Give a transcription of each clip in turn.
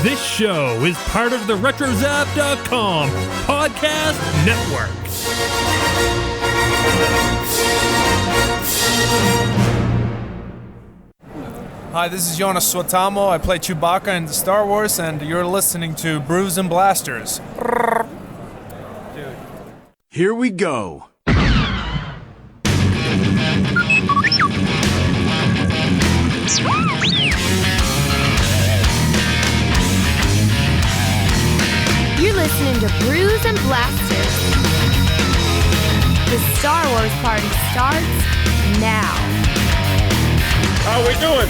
This show is part of the RetroZap.com podcast network. Hi, this is Jonas Suotamo. I play Chewbacca in Star Wars, and you're listening to Brews and Blasters. Here we go. You're listening to Brews and Blasters. The Star Wars party starts now. How we doing?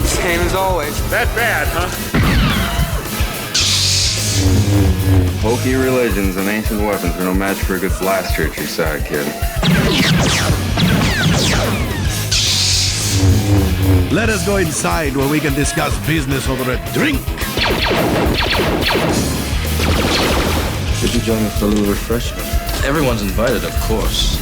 Same as always. That bad, huh? Hokey religions and ancient weapons are no match for a good blaster at your side, kid. Let us go inside where we can discuss business over a drink. Could you join us for a little refreshment? Everyone's invited, of course.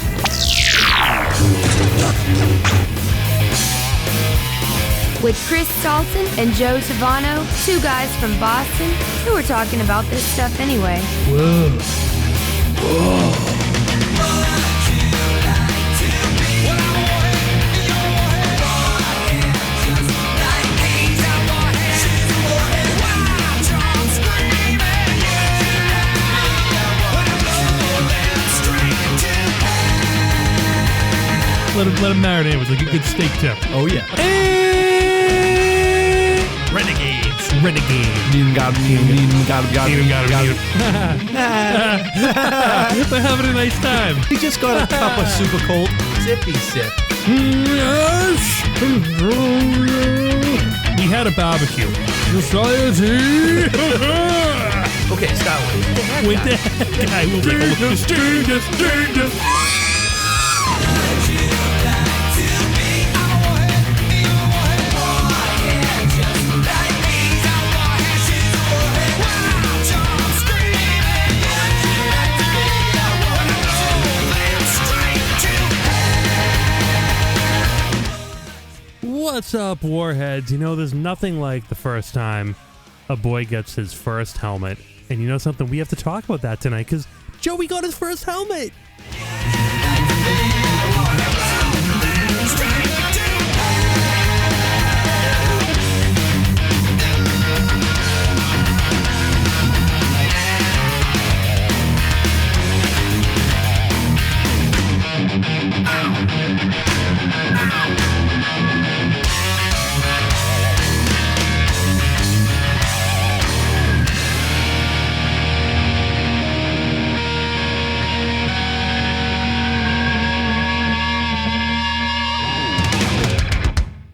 With Chris Salton and Joe Tavano, two guys from Boston who are talking about this stuff anyway. Whoa. Let him marinate with like a good steak tip. Oh yeah. Renegades. NeedEm GotEm. They're having a nice time. We just got a cup of super cold zippy sip. He had a barbecue. Society. Okay, stop With that guy will take a look. What's up, Warheads? You know, there's nothing like the first time a boy gets his first helmet. And you know something? We have to talk about that tonight because Joey got his first helmet.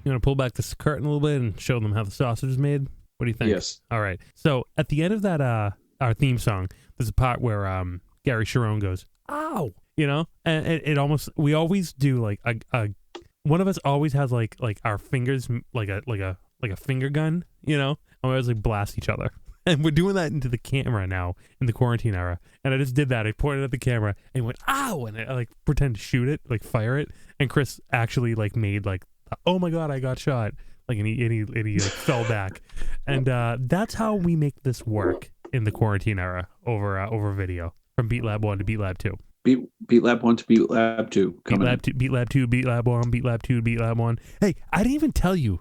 You want to pull back this curtain a little bit and show them how the sausage is made? What do you think? Yes. All right. So at the end of that, our theme song, there's a part where Gary Sharon goes, "Ow!" You know, and it almost we always do like a one of us always has like our fingers like a finger gun, you know, and we always like blast each other. And we're doing that into the camera now in the quarantine era. And I just did that. I pointed at the camera and went, "Ow!" And I like pretend to shoot it, like fire it. And Chris actually like made like, "Oh my God, I got shot!" Like, and he like, fell back, and that's how we make this work in the quarantine era over video from Beat Lab 1 to Beat Lab 2. Beat Lab 1 to Beat Lab 2. Beat Lab 2, Beat Lab 2, Beat Lab 1, Beat Lab 2, Beat Lab 1. Hey, I didn't even tell you,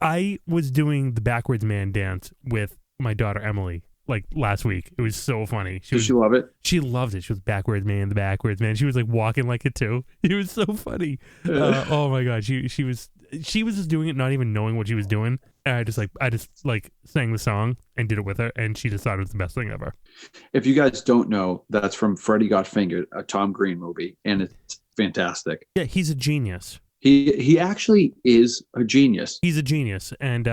I was doing the backwards man dance with my daughter Emily like last week. It was so funny. Did she love it? She loved it. She was backwards man, the backwards man. She was like walking like it too. It was so funny. Oh my God. She was just doing it, not even knowing what she was doing. And I just sang the song and did it with her, and she just thought it was the best thing ever. If you guys don't know, that's from Freddy Got Fingered, a Tom Green movie, and it's fantastic. Yeah, he's a genius. He actually is a genius. He's a genius, and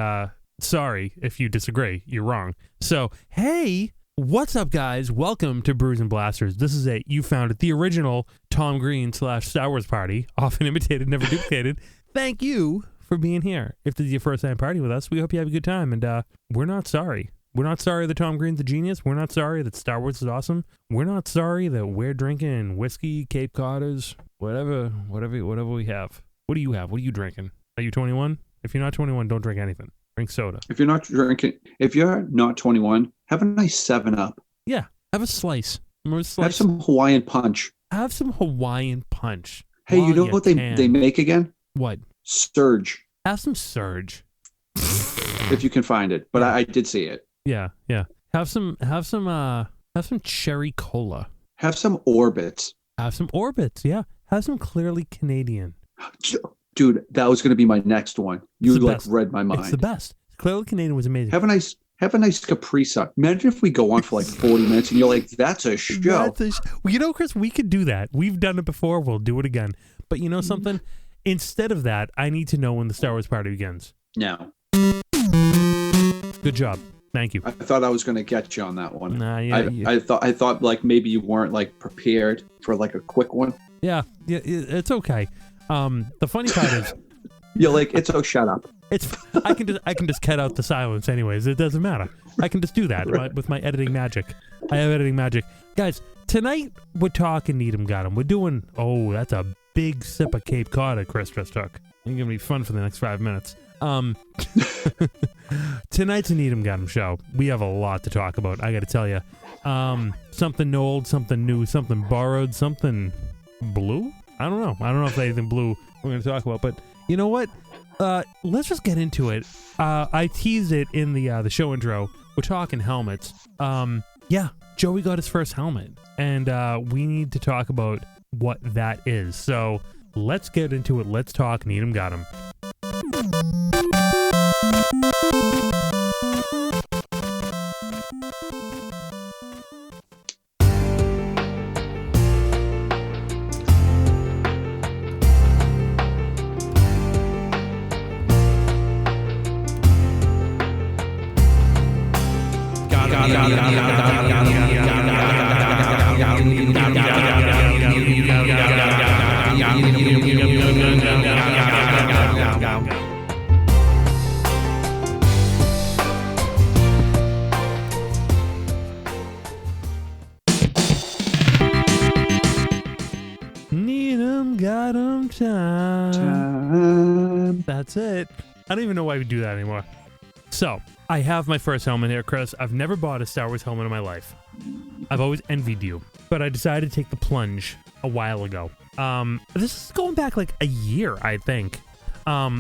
sorry if you disagree. You're wrong. So, hey, what's up, guys? Welcome to Brews and Blasters. This is you found it, the original Tom Green / Star Wars party, often imitated, never duplicated. Thank you for being here. If this is your first time partying with us, we hope you have a good time, and we're not sorry. We're not sorry that Tom Green's a genius. We're not sorry that Star Wars is awesome. We're not sorry that we're drinking whiskey, Cape Codders, whatever we have. What do you have? What are you drinking? Are you 21? If you're not 21, don't drink anything. Drink soda. If you're not 21, have a nice 7-Up. Yeah, have a slice. Have some Hawaiian Punch. Have some Hawaiian Punch. Hey, you know what they make again? What? Surge. Have some Surge. If you can find it, but I did see it. Yeah. Have some cherry cola. Have some Orbits. Have some Orbits. Yeah. Have some Clearly Canadian. Dude, that was going to be my next one. You best. read my mind. It's the best. Clearly Canadian was amazing. Have a nice Capri Sun. Imagine if we go on for like 40 minutes and you're like, that's a show. Well, you know, Chris, we could do that. We've done it before. We'll do it again. But you know something? Instead of that, I need to know when the Star Wars party begins. No. Good job. Thank you. I thought I was going to get you on that one. Nah, yeah. I thought like maybe you weren't like prepared for like a quick one. Yeah, it's okay. The funny part is, you're like, shut up. I can just cut out the silence anyways. It doesn't matter. I can just do that with my editing magic. I have editing magic. Guys, tonight we're talking NeedEm GotEm. We're doing, that's a big sip of Cape Cod Chris just took. It's going to be fun for the next 5 minutes. Tonight's a NeedEm GotEm show. We have a lot to talk about, I got to tell you. Something old, something new, something borrowed, something blue? I don't know. I don't know if there's anything blue we're going to talk about, but you know what? Let's just get into it. I teased it in the show intro. We're talking helmets. Yeah, Joey got his first helmet, and we need to talk about what that is. So let's get into it. Let's talk NeedEm GotEm. NeedEm GotEm time. That's it. I don't even know why we do that anymore. So, I have my first helmet here, Chris. I've never bought a Star Wars helmet in my life. I've always envied you, but I decided to take the plunge a while ago. This is going back like a year, I think.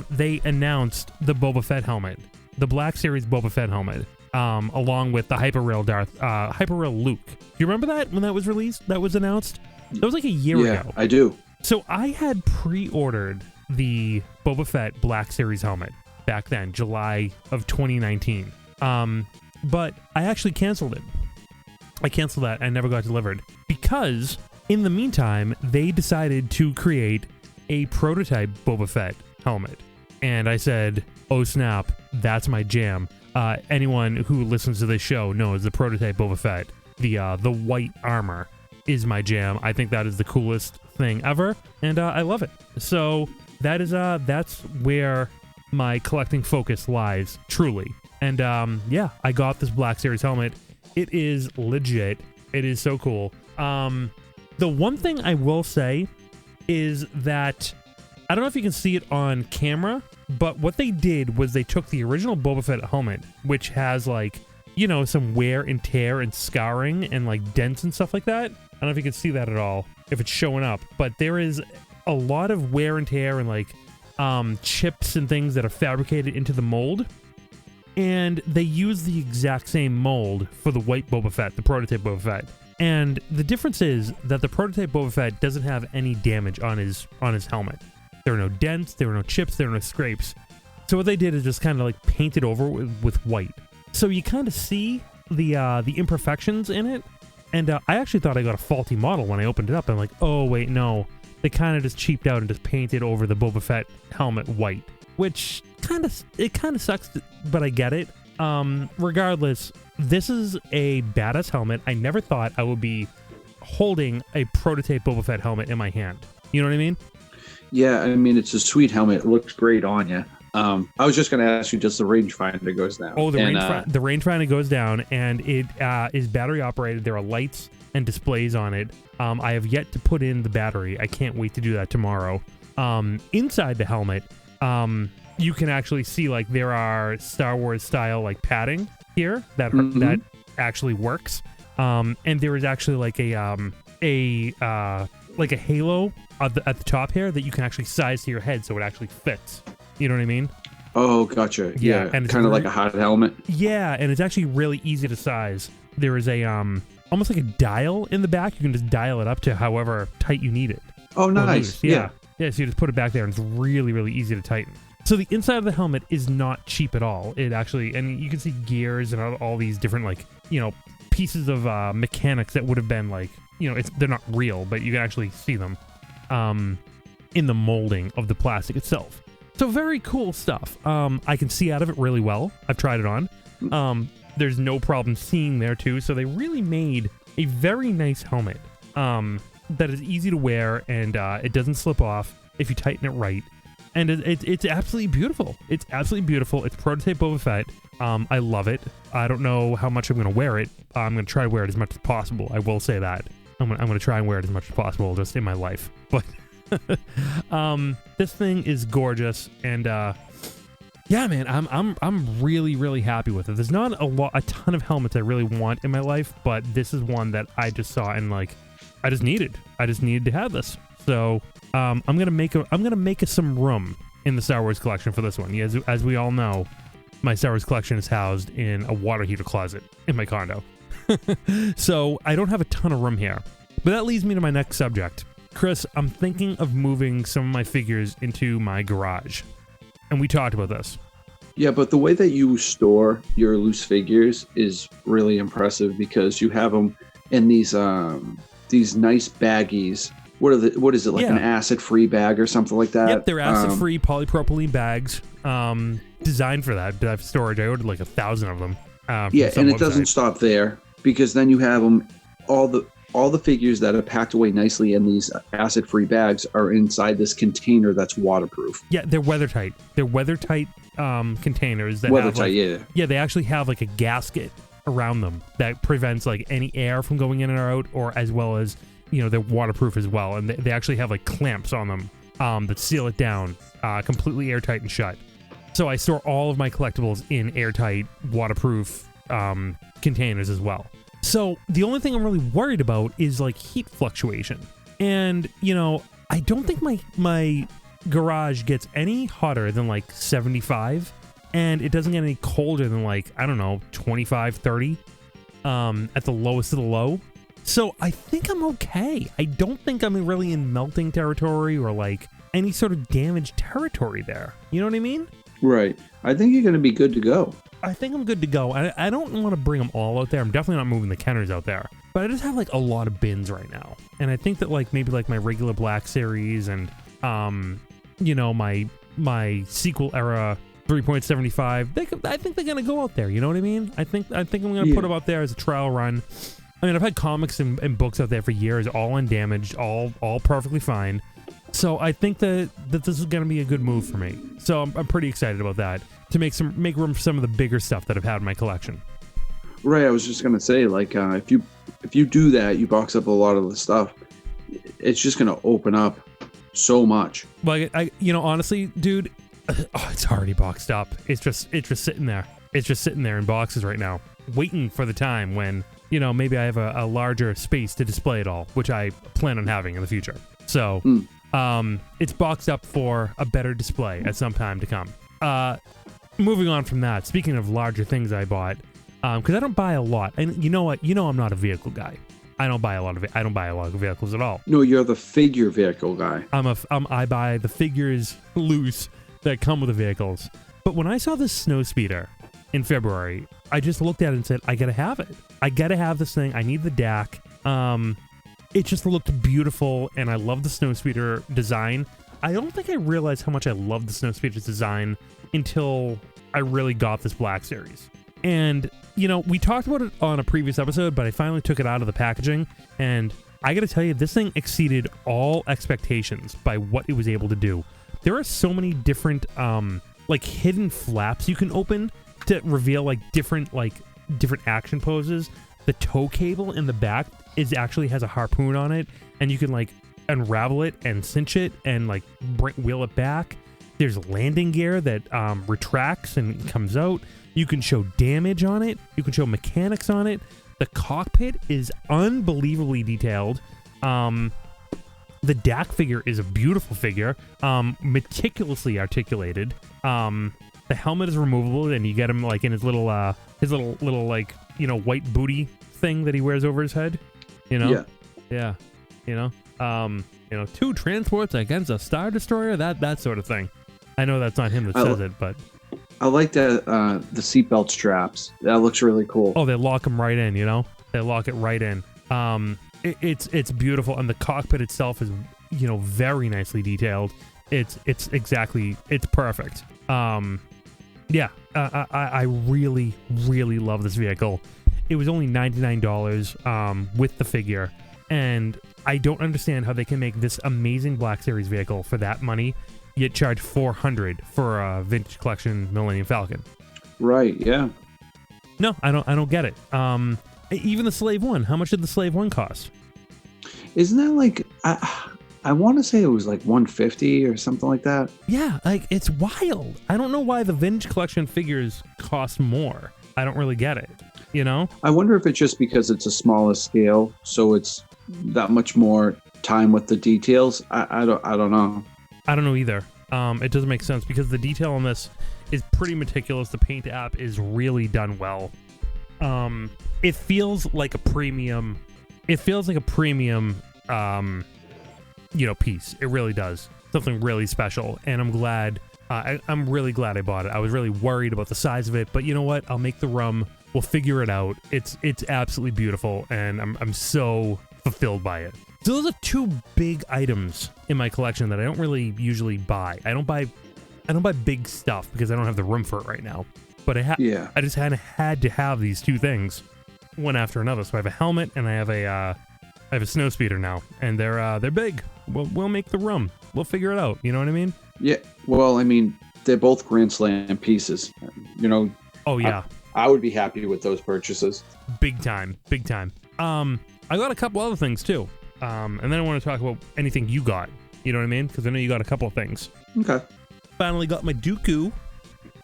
They announced the Boba Fett helmet, the Black Series Boba Fett helmet, along with the Hyperrail Luke. Do you remember that when that was released? That was announced? That was like a year ago. Yeah, I do. So I had pre-ordered the Boba Fett Black Series helmet back then, July of 2019. But I actually canceled it. I canceled that and never got delivered because in the meantime, they decided to create a prototype Boba Fett helmet. And I said, oh snap, that's my jam. Anyone who listens to this show knows the prototype Boba Fett, the white armor, is my jam. I think that is the coolest thing ever, and I love it. So that's where my collecting focus lies, truly. And yeah, I got this Black Series helmet. It is legit. It is so cool. The one thing I will say is that I don't know if you can see it on camera, but what they did was they took the original Boba Fett helmet, which has like, you know, some wear and tear and scarring and like dents and stuff like that. I don't know if you can see that at all, if it's showing up, but there is a lot of wear and tear and like chips and things that are fabricated into the mold. And they use the exact same mold for the white Boba Fett, the prototype Boba Fett. And the difference is that the prototype Boba Fett doesn't have any damage on his helmet. There are no dents, there are no chips, there are no scrapes. So what they did is just kind of like paint it over with white. So you kind of see the imperfections in it. And I actually thought I got a faulty model when I opened it up. I'm like, oh wait, no. They kind of just cheaped out and just painted over the Boba Fett helmet white. Which kind of sucks, but I get it. Regardless, this is a badass helmet. I never thought I would be holding a prototype Boba Fett helmet in my hand. You know what I mean? Yeah, I mean, it's a sweet helmet. It looks great on you. I was just going to ask you, just the rangefinder goes down. Oh, the rangefinder goes down, and it is battery operated. There are lights and displays on it. I have yet to put in the battery. I can't wait to do that tomorrow. Inside the helmet, you can actually see like there are Star Wars style like padding here that actually works. And there is actually like a halo at the top here that you can actually size to your head so it actually fits. You know what I mean? Oh, gotcha. Yeah, and it's kind of like a hot helmet. Yeah, and it's actually really easy to size. There is a almost like a dial in the back. You can just dial it up to however tight you need it. Oh, nice. Yeah, so you just put it back there, and it's really, really easy to tighten. So the inside of the helmet is not cheap at all. It actually, and you can see gears and all these different like, pieces of mechanics that would have been like, they're not real, but you can actually see them in the molding of the plastic itself. So very cool stuff. I can see out of it really well. I've tried it on. There's no problem seeing there too. So they really made a very nice helmet that is easy to wear, and it doesn't slip off if you tighten it right. And it's absolutely beautiful. It's absolutely beautiful. It's prototype Boba Fett. I love it. I don't know how much I'm going to wear it. I'm going to try to wear it as much as possible. I will say that. I'm going to try and wear it as much as possible just in my life. But this thing is gorgeous, and yeah, man, I'm really, really happy with it. There's not a ton of helmets I really want in my life, but this is one that I just saw and like I just needed to have this. So I'm gonna make some room in the Star Wars collection for this one. As we all know, my Star Wars collection is housed in a water heater closet in my condo. So I don't have a ton of room here. But that leads me to my next subject. Chris, I'm thinking of moving some of my figures into my garage. And we talked about this. Yeah, but the way that you store your loose figures is really impressive because you have them in these nice baggies. What is it, like an acid-free bag or something like that? Yep, they're acid-free polypropylene bags designed for that storage. I ordered like 1,000 of them. And it doesn't stop there, because then you have them, all the figures that are packed away nicely in these acid-free bags are inside this container that's waterproof. Yeah, they're weather-tight. They're weather-tight containers. Yeah, they actually have like a gasket around them that prevents like any air from going in or out, or as well as, they're waterproof as well. And they actually have like clamps on them that seal it down completely airtight and shut. So I store all of my collectibles in airtight, waterproof containers as well. So the only thing I'm really worried about is like heat fluctuation. And, I don't think my garage gets any hotter than like 75, and it doesn't get any colder than like, I don't know, 25, 30 at the lowest of the low. So I think I'm okay. I don't think I'm really in melting territory or like any sort of damaged territory there. You know what I mean? Right. I think you're going to be good to go. I think I'm good to go. I don't want to bring them all out there. I'm definitely not moving the Kenners out there. But I just have like a lot of bins right now. And I think that like maybe like my regular Black Series and my sequel era 3.75, I think they're going to go out there. You know what I mean? I think I'm going to put them out there as a trial run. I mean, I've had comics and books out there for years, all undamaged, all perfectly fine. So I think that this is going to be a good move for me. So I'm pretty excited about that, to make room for some of the bigger stuff that I've had in my collection. Right. I was just going to say, like, if you do that, you box up a lot of the stuff, it's just going to open up so much. Like, honestly, dude, it's already boxed up. It's just sitting there. It's just sitting there in boxes right now, waiting for the time when, maybe I have a larger space to display it all, which I plan on having in the future. So it's boxed up for a better display at some time to come. Moving on from that, speaking of larger things I bought, because I don't buy a lot, and you know what? I'm not a vehicle guy. I don't buy a lot of vehicles at all. No, you're the figure vehicle guy. I buy the figures loose that come with the vehicles. But when I saw this Snowspeeder in February, I just looked at it and said, I gotta have it. I gotta have this thing. I need the DAC. It just looked beautiful, and I love the Snowspeeder design. I don't think I realized how much I love the Snowspeeder's design until I really got this Black Series. And, we talked about it on a previous episode, but I finally took it out of the packaging, and I gotta tell you, this thing exceeded all expectations by what it was able to do. There are so many different, hidden flaps you can open to reveal, different action poses. The tow cable in the back actually has a harpoon on it, and you can, unravel it and cinch it and, wheel it back. There's landing gear that retracts and comes out. You can show damage on it. You can show mechanics on it. The cockpit is unbelievably detailed. The DAC figure is a beautiful figure, meticulously articulated. The helmet is removable, and you get him like in his little like, you know, white booty thing that he wears over his head. You know, yeah. You know, 2 transports against a Star Destroyer, that sort of thing. I know that's not him that says it, but I like the seatbelt straps. That looks really cool. Oh, they lock them right in. You know, they lock it right in. It's beautiful, and the cockpit itself is, you know, very nicely detailed. It's perfect. I really, really love this vehicle. It was only $99 with the figure, and I don't understand how they can make this amazing Black Series vehicle for that money, yet charge $400 for a vintage collection Millennium Falcon. Right? Yeah. No, I don't get it. Even the Slave One. How much did the Slave One cost? Isn't that like I want to say it was like $150 or something like that. Yeah, like it's wild. I don't know why the vintage collection figures cost more. I don't really get it. You know? I wonder if it's just because it's a smaller scale, so it's that much more time with the details. I don't know. I don't know either. It doesn't make sense because the detail on this is pretty meticulous. The paint app is really done well. It feels like a premium. It feels like a premium, you know, piece. It really does. Something really special. And I'm glad. I'm really glad I bought it. I was really worried about the size of it, but you know what? I'll make the rum. We'll figure it out. It's absolutely beautiful, and I'm so fulfilled by it. So those are 2 big items in my collection that I don't really usually buy. I don't buy big stuff because I don't have the room for it right now. But I just had to have these 2 things, one after another. So I have a helmet and I have a snowspeeder now, and they're big. We'll make the room. We'll figure it out. You know what I mean? Yeah. Well, I mean, they're both Grand Slam pieces. You know. Oh yeah. I would be happy with those purchases. Big time. I got a couple other things too. And then I want to talk about anything you got. You know what I mean? Because I know you got a couple of things. Okay. Finally got my Dooku.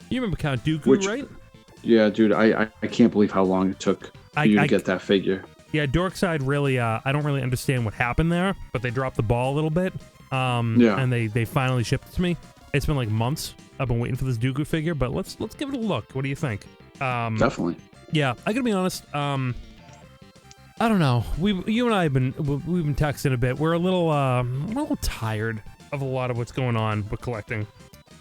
You remember Count Dooku, right? Yeah, dude. I can't believe how long it took for you to get that figure. Yeah, Dorkside really, I don't really understand what happened there, but they dropped the ball a little bit. And they finally shipped it to me. It's been like months. I've been waiting for this Dooku figure, but let's give it a look. What do you think? Definitely. Yeah, I gotta be honest. I don't know. You and I we've been texting a bit. We're a little tired of a lot of what's going on with collecting.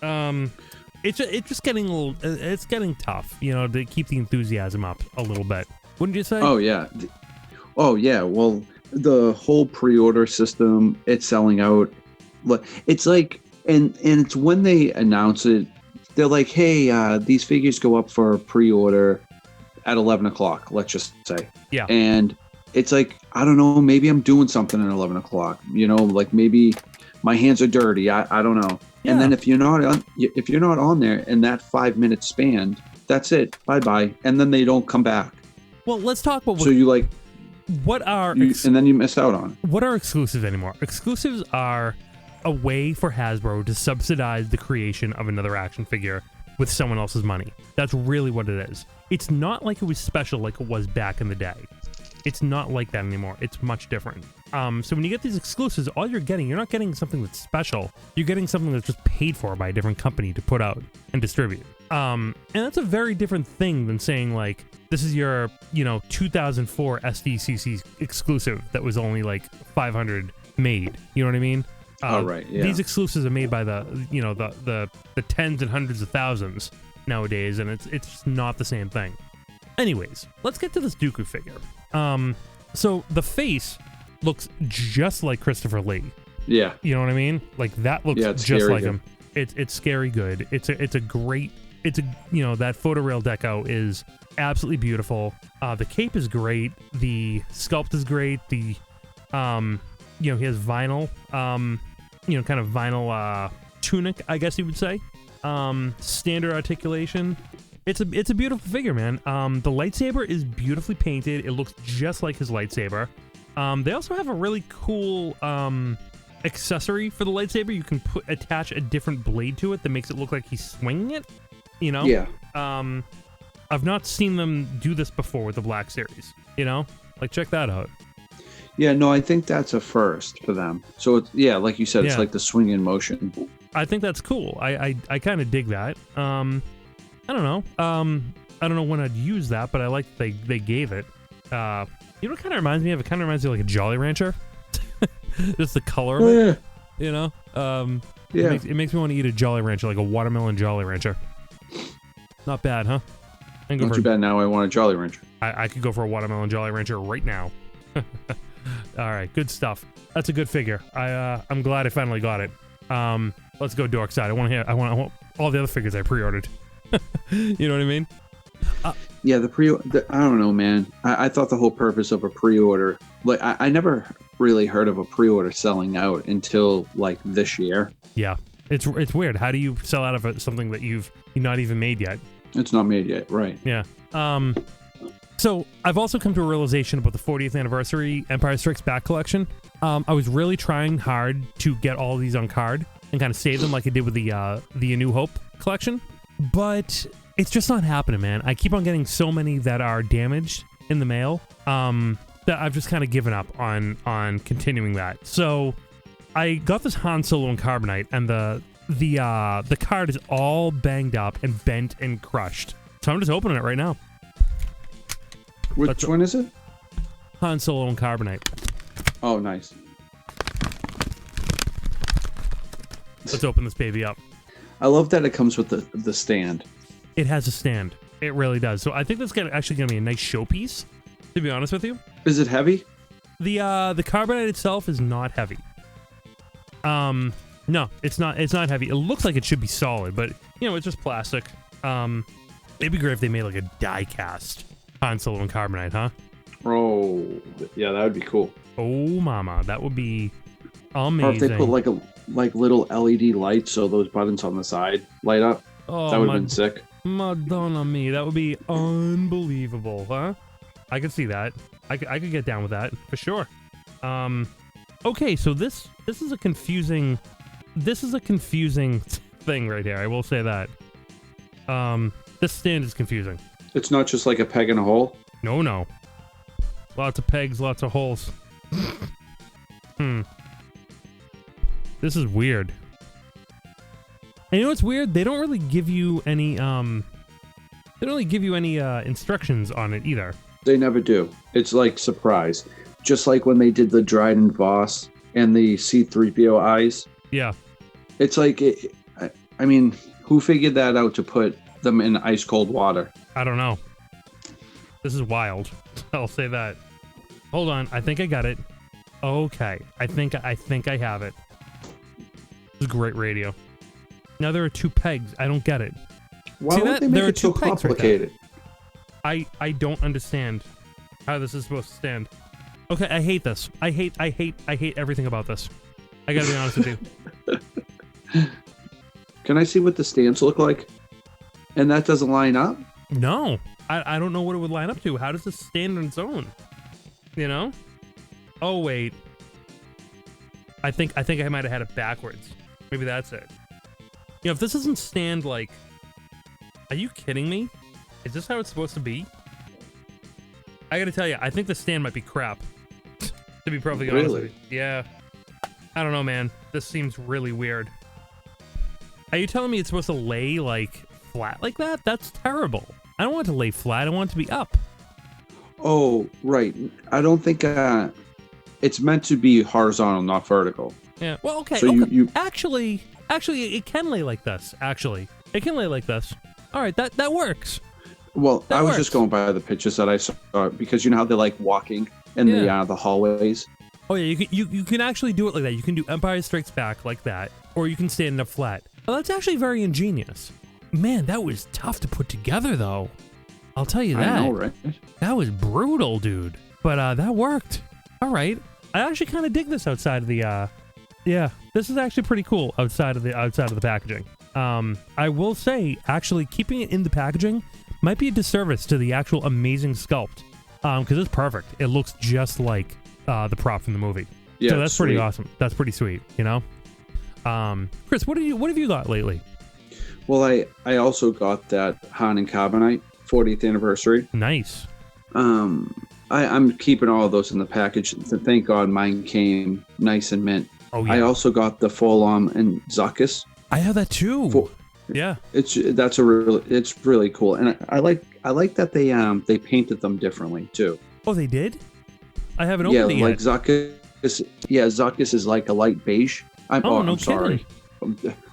It's just getting it's getting tough, you know, to keep the enthusiasm up a little bit. Wouldn't you say? Oh yeah. Well, the whole pre-order system, it's selling out. It's like, and it's when they announce it, they're like, hey, these figures go up for pre-order at 11 o'clock, let's just say. Yeah. And it's like, I don't know, maybe I'm doing something at 11 o'clock, you know, like maybe my hands are dirty. I don't know. Yeah. And then if you're not on there in that 5-minute span, that's it. Bye-bye. And then they don't come back. Well, let's talk about so you like, what are and then you miss out on it. What are exclusives anymore? Exclusives are a way for Hasbro to subsidize the creation of another action figure with someone else's money. That's really what it is. It's not like it was special like it was back in the day. It's not like that anymore. It's much different. So when you get these exclusives, all you're not getting something that's special. You're getting something that's just paid for by a different company to put out and distribute. And that's a very different thing than saying like, this is your, 2004 SDCC exclusive that was only like 500 made. You know what I mean? Right. Yeah. These exclusives are made by the tens and hundreds of thousands nowadays, and it's just not the same thing. Anyways, let's get to this Dooku figure. So the face looks just like Christopher Lee. Yeah. You know what I mean? Like that looks just like him. It's scary good. It's a great. It's a that photorail deco is absolutely beautiful. The cape is great. The sculpt is great. The he has vinyl, kind of vinyl tunic, I guess you would say. Standard articulation. It's a beautiful figure, man. The lightsaber is beautifully painted. It looks just like his lightsaber. They also have a really cool accessory for the lightsaber. You can attach a different blade to it that makes it look like he's swinging it. You know? Yeah. I've not seen them do this before with the Black Series. You know? Like, check that out. Yeah, no, I think that's a first for them. So, it's, yeah, like you said, it's like the swing in motion. I think that's cool. I kind of dig that. I don't know. I don't know when I'd use that, but I like they gave it. You know what it kind of reminds me of? It kind of reminds me of like a Jolly Rancher. Just the color of it. You know? Yeah. It makes me want to eat a Jolly Rancher, like a watermelon Jolly Rancher. Not bad, huh? Not too bad. Now I want a Jolly Rancher. I could go for a watermelon Jolly Rancher right now. All right, good stuff. That's a good figure. I'm glad I finally got it. Let's go dork side. I want all the other figures I pre-ordered. You know what I mean? Yeah, I don't know, man. I thought the whole purpose of a pre-order, like I never really heard of a pre-order selling out until like this year. Yeah, it's weird. How do you sell out of something that you've not even made yet? It's not made yet, right? Yeah. So I've also come to a realization about the 40th anniversary Empire Strikes Back collection. I was really trying hard to get all of these on card and kind of save them like I did with the A New Hope collection, but it's just not happening, man. I keep on getting so many that are damaged in the mail that I've just kind of given up on continuing that. So I got this Han Solo and Carbonite, and the card is all banged up and bent and crushed. So I'm just opening it right now. Which one is it? Han Solo and Carbonite. Oh, nice. Let's open this baby up. I love that it comes with the stand. It has a stand. It really does. So I think that's actually going to be a nice showpiece, to be honest with you. Is it heavy? The Carbonite itself is not heavy. No, it's not heavy. It looks like it should be solid, but, you know, it's just plastic. It'd be great if they made, like, a die-cast Han Solo and Carbonite, huh? Oh, yeah, that would be cool. Oh, mama, that would be amazing. Or if they put, like little LED lights so those buttons on the side light up. Oh, that would have been sick. Madonna me, that would be unbelievable, huh? I could see that. I could get down with that for sure. Okay, so this is a confusing thing right here. I will say that. This stand is confusing. It's not just like a peg in a hole. No. Lots of pegs, lots of holes. This is weird. And you know what's weird? They don't really give you any instructions on it either. They never do. It's like surprise. Just like when they did the Dryden Voss and the C-3PO eyes. Yeah. It's like, I mean, who figured that out to put them in ice cold water? I don't know. This is wild. I'll say that. Hold on. I think I got it. Okay. I think I have it. This is great radio. Now there are two pegs. I don't get it. Why would they make it so complicated? I don't understand how this is supposed to stand. Okay, I hate this. I hate everything about this. I gotta be honest with you. Can I see what the stands look like? And that doesn't line up? No. I don't know what it would line up to. How does this stand on its own? You know? Oh, wait. I think I might have had it backwards. Maybe that's it. You know, if this doesn't stand like... Are you kidding me? Is this how it's supposed to be? I gotta tell you, I think the stand might be crap. To be perfectly honest with you. Yeah. I don't know, man. This seems really weird. Are you telling me it's supposed to lay, like, flat like that? That's terrible. I don't want it to lay flat. I want it to be up. Oh, right. I don't think it's meant to be horizontal, not vertical. Yeah. Well, okay. So okay. You Actually, it can lay like this. Actually, it can lay like this. All right, that works. Well, I was just going by the pictures that I saw because you know how they're like walking in the hallways. Oh yeah, you can actually do it like that. You can do Empire Strikes Back like that, or you can stand up flat. Well, that's actually very ingenious. Man, that was tough to put together, though. I'll tell you that. I know, right? That was brutal, dude. But that worked. All right. I actually kind of dig this outside of the. Yeah, this is actually pretty cool outside of the packaging. I will say, actually, keeping it in the packaging might be a disservice to the actual amazing sculpt. Because it's perfect. It looks just like the prop from the movie. Yeah, so that's pretty sweet. awesome. That's pretty sweet, you know. Chris, what have you got lately? Well, I also got that Han and Carbonite 40th anniversary. Nice. I'm keeping all of those in the package. Thank God mine came nice and mint. Oh yeah. I also got the Full-On and Zuckus. I have that too. Yeah. It's really cool, and I like that they painted them differently too. Oh, they did? I haven't opened it yet. Like Zuckus. Yeah, Zuckus is like a light beige. I'm sorry.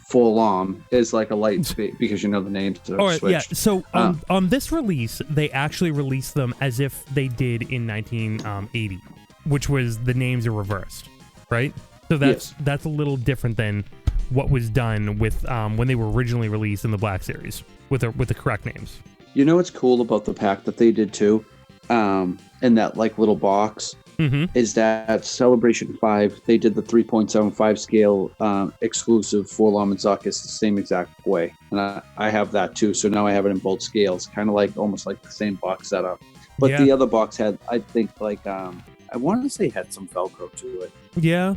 Full-On is like a light beige because you know the names are All right, switched. yeah. So on this release, they actually released them as if they did in 1980, which was the names are reversed, right? So that's a little different than what was done with when they were originally released in the Black Series with the correct names. You know what's cool about the pack that they did too, in that like little box, is that Celebration 5, they did the 3.75 scale exclusive Full-On and Zuckus the same exact way, and I have that too. So now I have it in both scales, kind of like almost like the same box setup. But the other box had, I think, like I wanted to say had some Velcro to it. Yeah.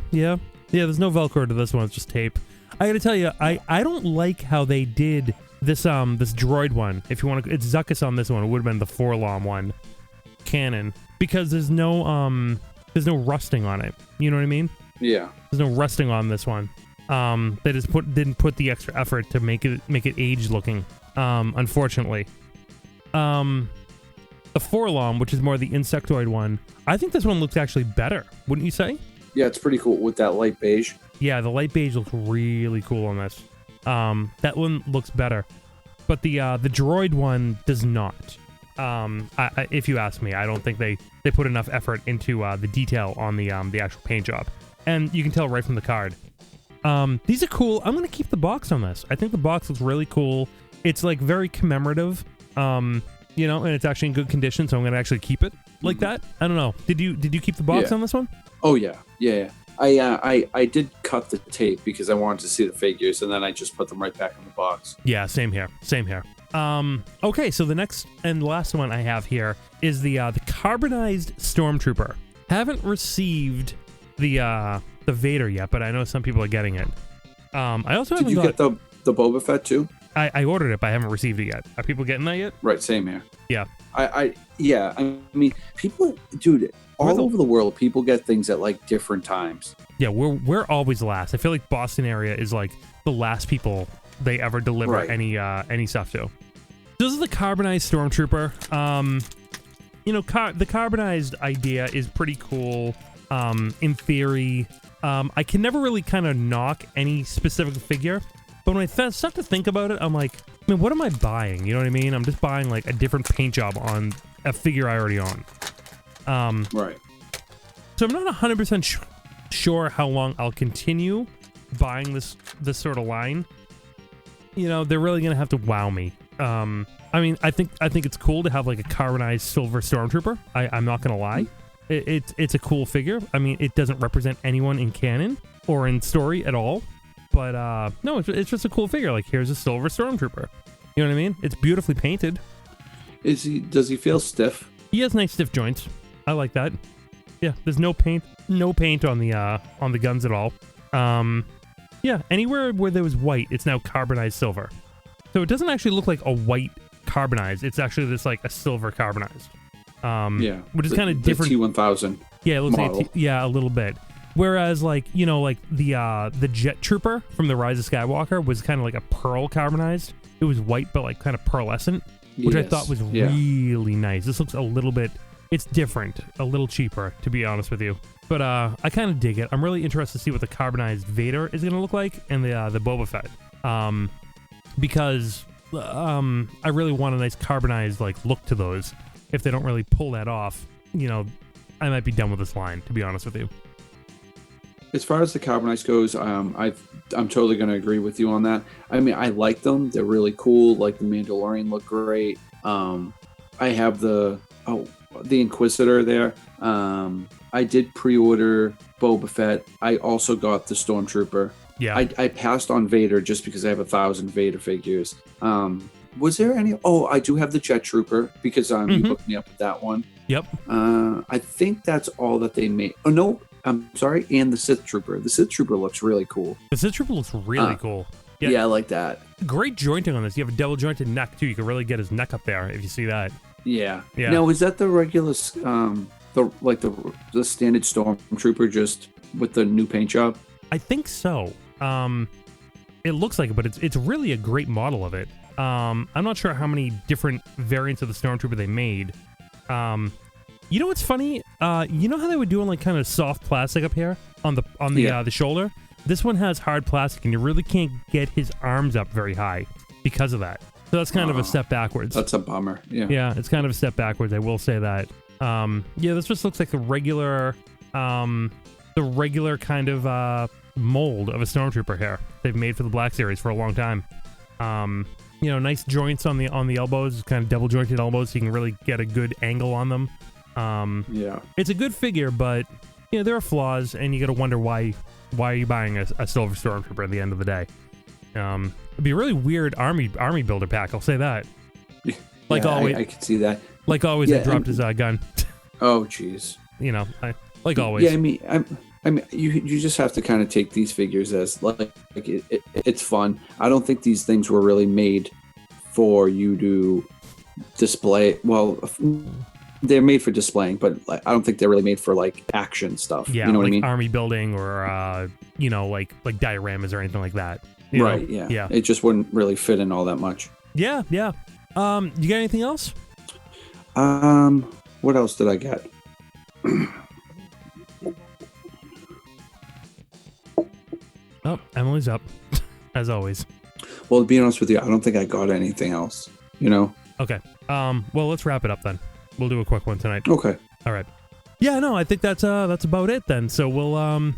There's no Velcro to this one; it's just tape. I gotta tell you, I don't like how they did this this droid one. If you want to, it's Zuckus on this one. It would have been the Forlom one, canon, because there's no rusting on it. You know what I mean? Yeah. There's no rusting on this one. They just didn't put the extra effort to make it aged looking. Unfortunately, the Forlom, which is more the insectoid one, I think this one looks actually better. Wouldn't you say? Yeah, it's pretty cool with that light beige. Yeah, the light beige looks really cool on this. That one looks better, but the droid one does not. If you ask me, I don't think they put enough effort into the detail on the actual paint job, and you can tell right from the card. These are cool. I'm gonna keep the box on this. I think the box looks really cool. It's like very commemorative, and it's actually in good condition, so I'm gonna actually keep it like that. I don't know. Did you keep the box on this one? Oh yeah. I did cut the tape because I wanted to see the figures, and then I just put them right back in the box. Yeah, same here. Okay, so the next and last one I have here is the carbonized Stormtrooper. Haven't received the Vader yet, but I know some people are getting it. I also haven't get the Boba Fett too? I ordered it, but I haven't received it yet. Are people getting that yet? Right, same here. Yeah. I mean, people, dude, all over the world, people get things at like different times. Yeah, we're always last. I feel like Boston area is like the last people they ever deliver any stuff to. This is the carbonized Stormtrooper. The carbonized idea is pretty cool. In theory, I can never really kind of knock any specific figure, but when I start to think about it, I'm like, I mean, what am I buying? You know what I mean? I'm just buying like a different paint job on a figure I already own. Right. So I'm not 100% sure how long I'll continue buying this sort of line. They're really gonna have to wow me. I mean, I think it's cool to have like a carbonized silver Stormtrooper. I'm not gonna lie, it's a cool figure. I mean, it doesn't represent anyone in canon or in story at all, but no, it's just a cool figure. Like, here's a silver Stormtrooper. You know what I mean? It's beautifully painted. Does he feel stiff? He has nice stiff joints. I like that. Yeah, there's no paint on the guns at all. Yeah, anywhere where there was white, it's now carbonized silver. So it doesn't actually look like a white carbonized. It's actually just like a silver carbonized. Which is kind of different. The T1000. Yeah, it looks like a little bit. Whereas like the Jet Trooper from the Rise of Skywalker was kind of like a pearl carbonized. It was white but like kind of pearlescent, which I thought was really nice. This looks a little bit. It's different, a little cheaper, to be honest with you. But I kind of dig it. I'm really interested to see what the carbonized Vader is going to look like and the Boba Fett. Because I really want a nice carbonized like look to those. If they don't really pull that off, I might be done with this line, to be honest with you. As far as the carbonized goes, I'm totally going to agree with you on that. I mean, I like them. They're really cool. Like the Mandalorian look great. I have the Inquisitor there. I did pre-order Boba Fett. I also got the Stormtrooper. Yeah. I passed on Vader just because I have 1,000 Vader figures. Was there any? Oh, I do have the Jet Trooper because you hooked me up with that one. Yep. I think that's all that they made. Oh no, I'm sorry, and the Sith Trooper. The Sith Trooper looks really cool. The Sith Trooper looks really cool. Yeah, I like that. Great jointing on this. You have a double jointed neck too. You can really get his neck up there if you see that. Yeah. Yeah. Now, is that the regular, the standard Stormtrooper just with the new paint job? I think so. It looks like it, but it's really a great model of it. I'm not sure how many different variants of the Stormtrooper they made. You know what's funny? You know how they were doing like kind of soft plastic up here on the shoulder? This one has hard plastic, and you really can't get his arms up very high because of that. So that's kind of a step backwards. That's a bummer. Yeah. Yeah, it's kind of a step backwards. I will say that. Yeah, this just looks like the regular kind of mold of a Stormtrooper here they've made for the Black Series for a long time. You know, nice joints on the elbows, kind of double jointed elbows, so you can really get a good angle on them. Yeah, it's a good figure, but you know there are flaws, and you got to wonder why are you buying a Silver Stormtrooper at the end of the day? It'd be a really weird army builder pack. I'll say that. Like always, I could see that. Like always, they dropped his gun. Oh, jeez. You know, like always. Yeah, I mean, you just have to kind of take these figures as like it's fun. I don't think these things were really made for you to display. Well, they're made for displaying, but I don't think they're really made for like action stuff. Yeah, you know like what I mean? Army building or you know, like dioramas or anything like that. Right. Know? Yeah. It just wouldn't really fit in all that much. Yeah. Yeah. You got anything else? What else did I get? Oh, Emily's up, as always. Well, to be honest with you, I don't think I got anything else. You know? Okay. Well, let's wrap it up then. We'll do a quick one tonight. Okay. All right. Yeah. No, I think that's about it then. So we'll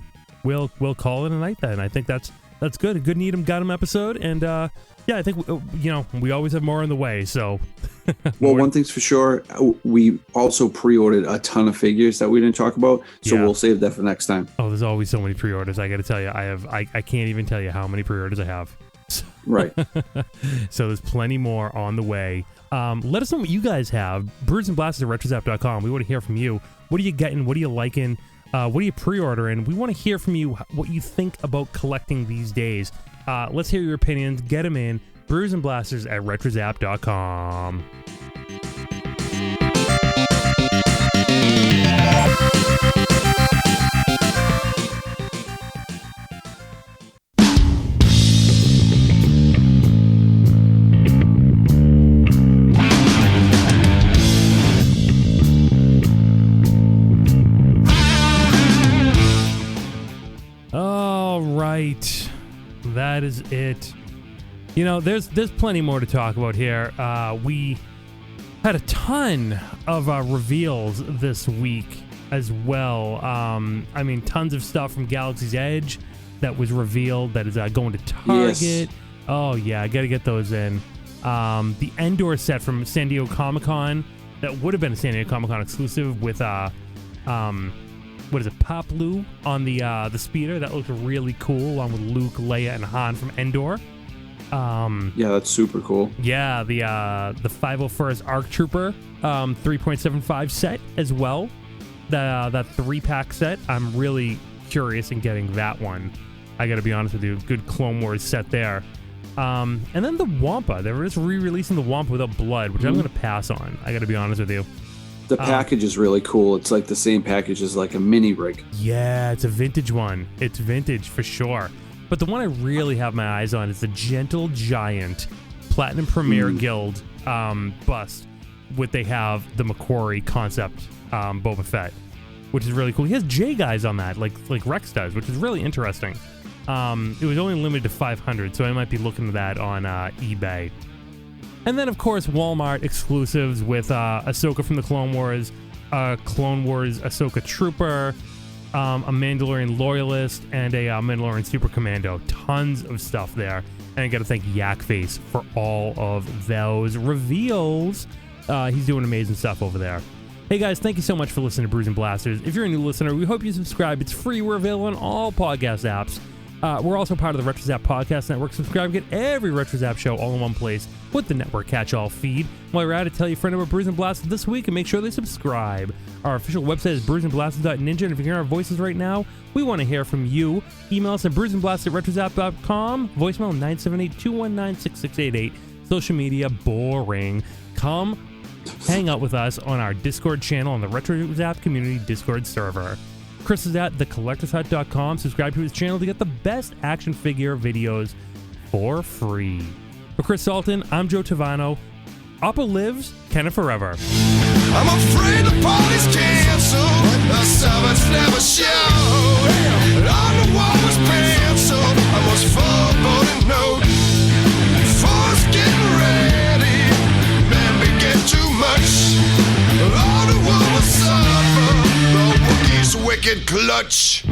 call it a night then. I think that's good. A good NeedEm GotEm episode, and yeah, I think we always have more on the way. So. Well, one thing's for sure, we also pre-ordered a ton of figures that we didn't talk about, so we'll save that for next time. Oh, there's always so many pre-orders. I got to tell you, I can't even tell you how many pre-orders I have. Right. So there's plenty more on the way. Let us know what you guys have. Brews and Blasters at retrozap.com. We want to hear from you. What are you getting? What are you liking? What are you pre-ordering? We want to hear from you what you think about collecting these days. Let's hear your opinions. Get them in. Brews and Blasters at retrozap.com. All right. That is it. You know, there's plenty more to talk about here. We had a ton of reveals this week as well. I mean, tons of stuff from Galaxy's Edge that was revealed that is going to Target. Yes. Oh, yeah, I got to get those in. The Endor set from San Diego Comic-Con that would have been a San Diego Comic-Con exclusive with, what is it, Poplu on the speeder. That looks really cool, along with Luke, Leia, and Han from Endor. Yeah, that's super cool. Yeah, the 501st ARC Trooper 3.75 set as well. That 3-pack set. I'm really curious in getting that one. I got to be honest with you. Good Clone Wars set there. And then the Wampa. They were just re-releasing the Wampa without blood, which I'm going to pass on. I got to be honest with you. The package is really cool. It's like the same package as like a mini rig. Yeah, it's a vintage one. It's vintage for sure. But the one I really have my eyes on is the Gentle Giant Platinum Premier Guild bust. They have the Macquarie concept Boba Fett, which is really cool. He has J guys on that, like Rex does, which is really interesting. It was only limited to 500, so I might be looking at that on eBay. And then, of course, Walmart exclusives with Ahsoka from the Clone Wars, Clone Wars Ahsoka Trooper, a Mandalorian Loyalist, and a Mandalorian Super Commando. Tons of stuff there. And I got to thank Yakface for all of those reveals. He's doing amazing stuff over there. Hey, guys, thank you so much for listening to Brews and Blasters. If you're a new listener, we hope you subscribe. It's free. We're available on all podcast apps. We're also part of the RetroZap Podcast Network. Subscribe, get every RetroZap show all in one place with the network catch-all feed. While you're at it, tell your friend about Brews and Blasters this week and make sure they subscribe. Our official website is brewsandblasters.ninja, and if you hear our voices right now, we want to hear from you. Email us at brewsandblasters@retrozap.com, voicemail 978-219-6688. Social media, boring. Come hang out with us on our Discord channel on the RetroZap Community Discord server. Chris is at thecollectorshut.com. Subscribe to his channel to get the best action figure videos for free. For Chris Salton, I'm Joe Tavano. Appa lives, Kenna forever. I'm afraid the party's canceled. The servants never show. On the wall was penciled. I was foreboding note. Force getting ready. Man began too much. All the world will suffer. The Wookiee's wicked clutch.